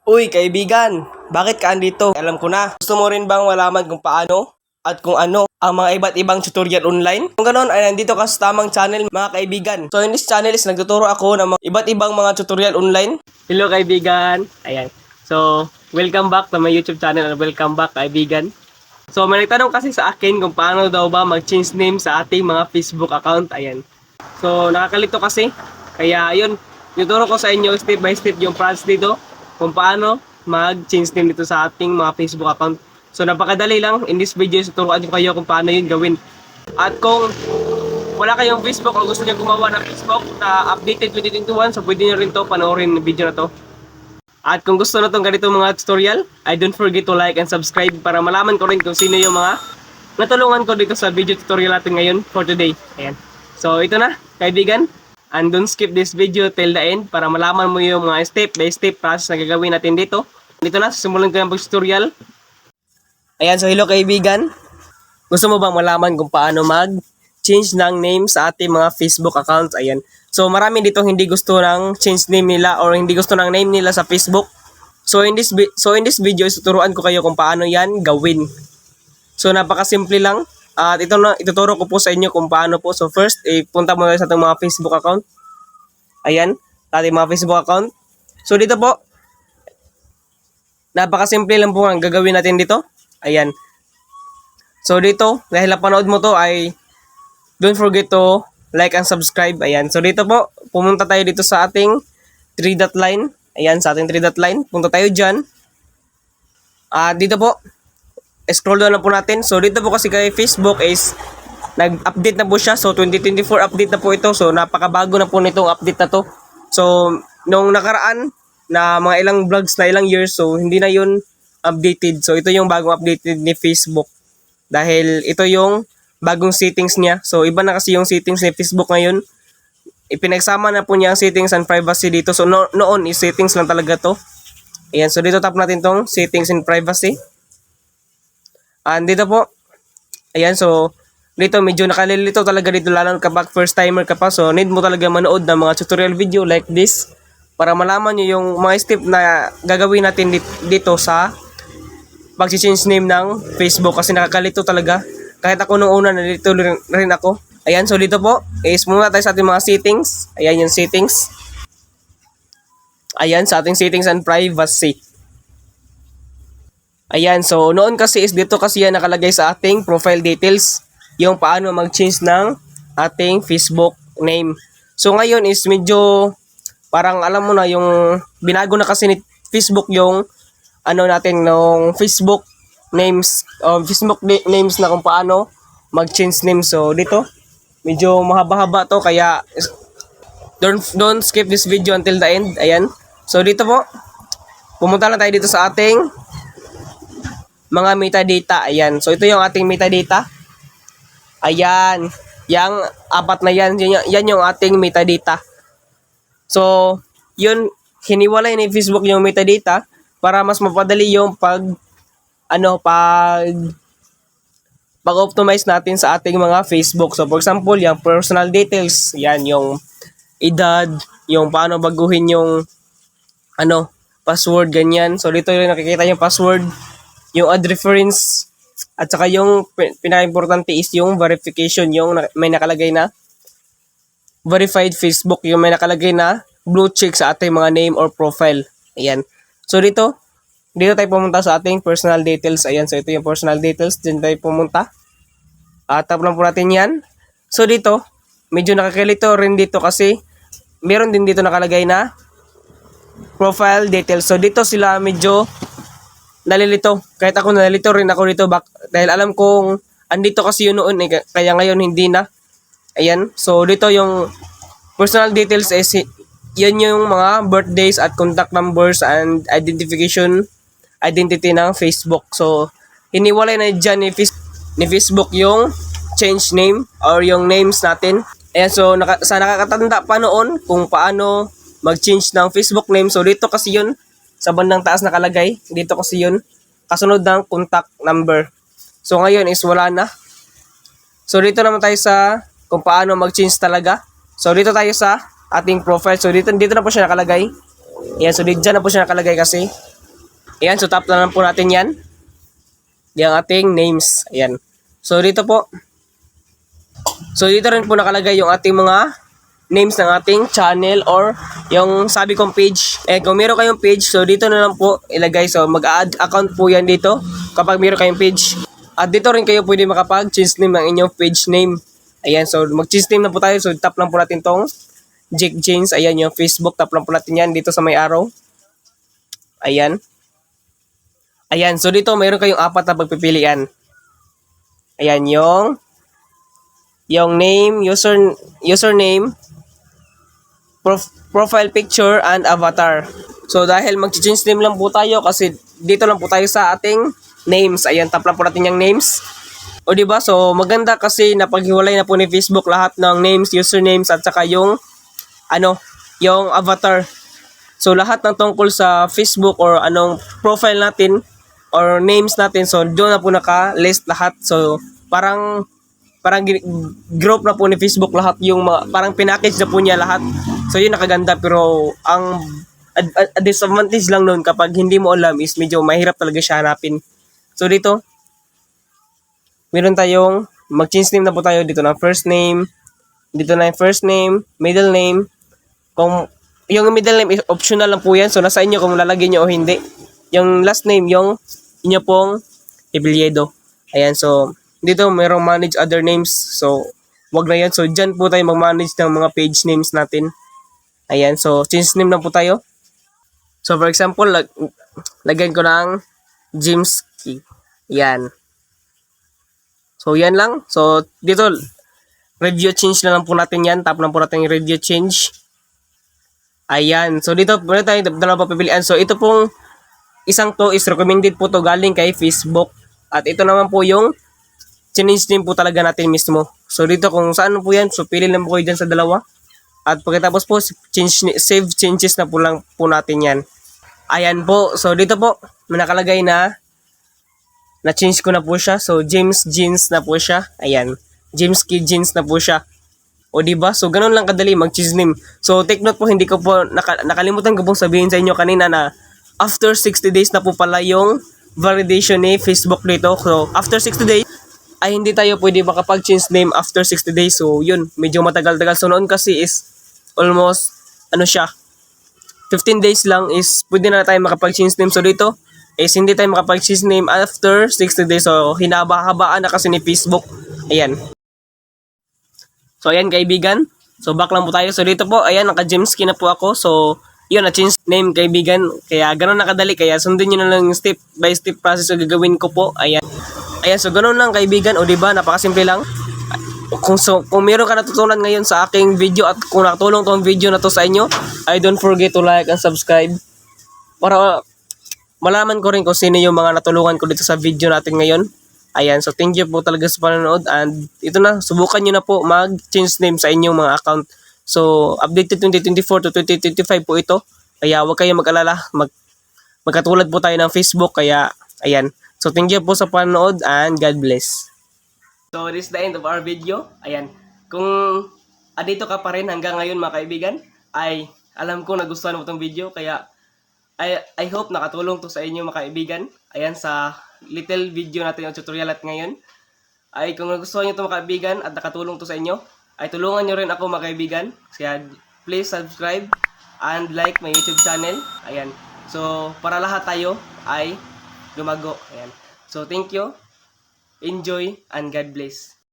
Uy, kaibigan, bakit ka andito? Alam ko na. Gusto mo rin bang malaman kung paano at kung ano ang mga iba't ibang tutorial online? Kung ganoon ay nandito ka sa tamang channel, mga kaibigan. So in this channel is nagtuturo ako ng mga iba't ibang mga tutorial online. Hello kaibigan. Ayan. So, welcome back to my YouTube channel and welcome back kaibigan. So may nagtanong kasi sa akin kung paano daw ba mag-change name sa ating mga Facebook account. Ayan. So nakakalito kasi. Kaya yun, tuturo ko sa inyo step by step yung process dito kung paano mag-change name dito sa ating mga Facebook account. So napakadali lang. In this video, tuturuan ko kayo kung paano yun gawin. At kung wala kayong Facebook o gusto niyo gumawa ng Facebook na updated 2021, so pwede niyo rin to panoorin yung video na to. At kung gusto na itong ganito mga tutorial, I don't forget to like and subscribe para malaman ko rin kung sino yung mga natulungan ko dito sa video tutorial natin ngayon for today. Ayan. So ito na, kaibigan. And don't skip this video till the end para malaman mo yung mga step by step process na gagawin natin dito. Dito na, simulan ko yung tutorial. Ayan, so hello kaibigan. Gusto mo bang malaman kung paano mag-change ng name sa ating mga Facebook accounts? Ayan. So marami dito hindi gusto ng change name nila or hindi gusto ng name nila sa Facebook. So in this video, tuturuan ko kayo kung paano yan gawin. So napakasimple lang. At ito na, ituturo ko po sa inyo kung paano po. So first, punta muna tayo sa ating mga Facebook account. Ayan, ating mga Facebook account. So dito po, napakasimple lang po ang gagawin natin dito. Ayan. So dito, dahil napanood mo to ay don't forget to like and subscribe. Ayan. So dito po, pumunta tayo dito sa ating 3-dot line. Ayan, sa ating 3-dot line. Punta tayo dyan. Dito po, scroll down na po natin. So dito po kasi kay Facebook is nag-update na po siya. So 2024 update na po ito. So napakabago na po nitong update na to. So nung nakaraan na mga ilang vlogs na ilang years, so hindi na yun updated. So ito yung bagong updated ni Facebook. Dahil ito yung bagong settings niya. So iba na kasi yung settings ni Facebook ngayon. Ipinagsama na po niya ang settings and privacy dito. So noon is settings lang talaga to. Ayan, so dito tap natin tong settings and privacy. And dito po, ayan, so dito medyo nakalilito talaga dito lalo kapag first timer ka pa. So need mo talaga manood ng mga tutorial video like this para malaman nyo yung mga step na gagawin natin dito sa pag-change name ng Facebook kasi nakakalito talaga. Kahit ako nung una nalito rin ako. Ayan, so dito po, is muna tayo sa ating mga settings. Ayan yung settings. Ayan, sa ating settings and privacy. Ayan, so noon kasi is dito kasi yan nakalagay sa ating profile details yung paano mag-change ng ating Facebook name. So ngayon is medyo parang alam mo na yung binago na kasi ni Facebook yung ano natin nung Facebook names names na kung paano mag-change name. So dito medyo mahaba-haba to kaya don't skip this video until the end. Ayan. So dito po pumunta lang tayo dito sa ating mga metadata. Ayan. So ito yung ating metadata. Ayan. Yang apat na yan. Yan yung ating metadata. So, yun, hiniwalay ni Facebook yung metadata para mas mapadali yung pag-optimize natin sa ating mga Facebook. So, for example, yung personal details, yan, yung edad, yung paano baguhin yung password, ganyan. So, dito yung nakikita yung password, yung ad reference, at saka yung pinaka-importante is yung verification, yung may nakalagay na verified Facebook, yung may nakalagay na blue check sa ating mga name or profile. Ayan. So dito tayo pumunta sa ating personal details. Ayan, so ito yung personal details. Diyan tayo pumunta. Tap lang po natin yan. So dito, medyo nakakalito rin dito kasi meron din dito nakalagay na profile details. So dito sila medyo nalilito. Kahit ako nalilito rin ako dito dahil alam kong andito kasi yun noon kaya ngayon hindi na. Ayan. So dito yung personal details is yan yung mga birthdays at contact numbers and identity ng Facebook. So hiniwalay na dyan ni Facebook yung change name or yung names natin. Ayan, so sa nakakatanda pa noon kung paano mag-change ng Facebook name. So dito kasi yun sa bandang taas nakalagay. Dito kasi yun. Kasunod ng contact number. So ngayon is wala na. So dito naman tayo sa kung paano mag-change talaga. So dito tayo sa ating profile. So dito na po siya nakalagay. Ayan, so dito na po siya nakalagay kasi Ayan, so tap na lang po natin yan. Yung ating names. Ayan. So dito po. So dito rin po nakalagay yung ating mga names ng ating channel or yung sabi kong page. Kung meron kayong page, so dito na lang po ilagay. So mag-add account po yan dito kapag meron kayong page. At dito rin kayo pwede makapag-change name ng inyong page name. Ayan, so mag-change name na po tayo. So tap lang po natin tong Jake James. Ayan, yung Facebook. Tap lang po natin yan dito sa may arrow. Ayan. Ayan, so dito mayroon kayong apat na pagpipilian. Ayan, yung name, username, profile picture, and avatar. So dahil mag-change name lang po tayo kasi dito lang po tayo sa ating names. Ayan, tap lang po natin yung names. O diba? So maganda kasi napaghiwalay na po ni Facebook lahat ng names, usernames, at saka yung avatar. So lahat ng tungkol sa Facebook or anong profile natin or names natin, so doon na po naka-list lahat. So parang group na po ni Facebook lahat yung mga, parang pinackage na po niya lahat. So yun nakaganda, pero ang disadvantage lang noon kapag hindi mo alam is medyo mahirap talaga siya hanapin. So dito meron tayong mag-change name na po tayo dito ng first name. Dito na yung first name, middle name. Kung yung middle name is optional lang po yan. So nasa inyo kung lalagyan nyo o hindi. Yung last name, yung inyo pong apelyido. Ayan, so dito mayroong manage other names. So wag na yan. So dyan po tayo mag-manage ng mga page names natin. Ayan, so change name na po tayo. So for example, lagyan ko ng Jimsky. Ayan. So yan lang. So dito review change na lang po natin yan. Tap lang po natin yung review change. Ayan. So dito meron tayong dalawang papipilian. So ito pong isang to is recommended po to galing kay Facebook. At ito naman po yung change name po talaga natin mismo. So dito kung saan po yan, so pili lang po kayo dyan sa dalawa. At pagkatapos po, save changes na po lang po natin yan. Ayan po. So dito po, nakalagay na change ko na po siya. So James Jeans na po siya. Ayan. James Kid Jeans na po siya. O diba? So ganun lang kadali mag-change name. So take note po, hindi ko po nakalimutan ko pong sabihin sa inyo kanina na after 60 days na po pala yung validation ni Facebook dito. So after 60 days ay hindi tayo pwede makapag-change name after 60 days. So yun, medyo matagal-tagal. So noon kasi is almost 15 days lang is pwede na tayo makapag-change name. So dito is hindi tayo makapag-change name after 60 days. So hinaba-habaan na kasi ni Facebook. Ayan. So ayan kaibigan. So back lang po tayo. So dito po, ayan, naka-Jimsky na po ako. So yun, na-change name kaibigan. Kaya ganun nakadali. Kaya sundin nyo na lang step by step process na gagawin ko po. Ayan. Ayan, so ganun lang kaibigan. O diba, napakasimple lang. Kung meron ka natutunan ngayon sa aking video at kung nakatulong tong video na to sa inyo, I don't forget to like and subscribe para malaman ko rin kung sino yung mga natulungan ko dito sa video natin ngayon. Ayan, so thank you po talaga sa panonood. And ito na, subukan nyo na po mag-change name sa inyong mga account. So, updated 2024 to 2025 po ito. Kaya huwag kayong mag-alala. Magkatulad po tayo ng Facebook. Kaya, ayan. So, thank you po sa panonood and God bless. So, this is the end of our video. Ayan. Kung andito ka pa rin hanggang ngayon mga kaibigan, ay alam ko nagustuhan mo itong video. Kaya, I hope nakatulong to sa inyo mga kaibigan. Ayan, sa little video natin yung tutorial at ngayon. Ay kung nagustuhan nyo ito mga kaibigan at nakatulong to sa inyo, ay tulungan nyo rin ako mga kaibigan. Kaya please subscribe and like my YouTube channel. Ayan. So para lahat tayo ay lumago. Ayan. So thank you. Enjoy and God bless.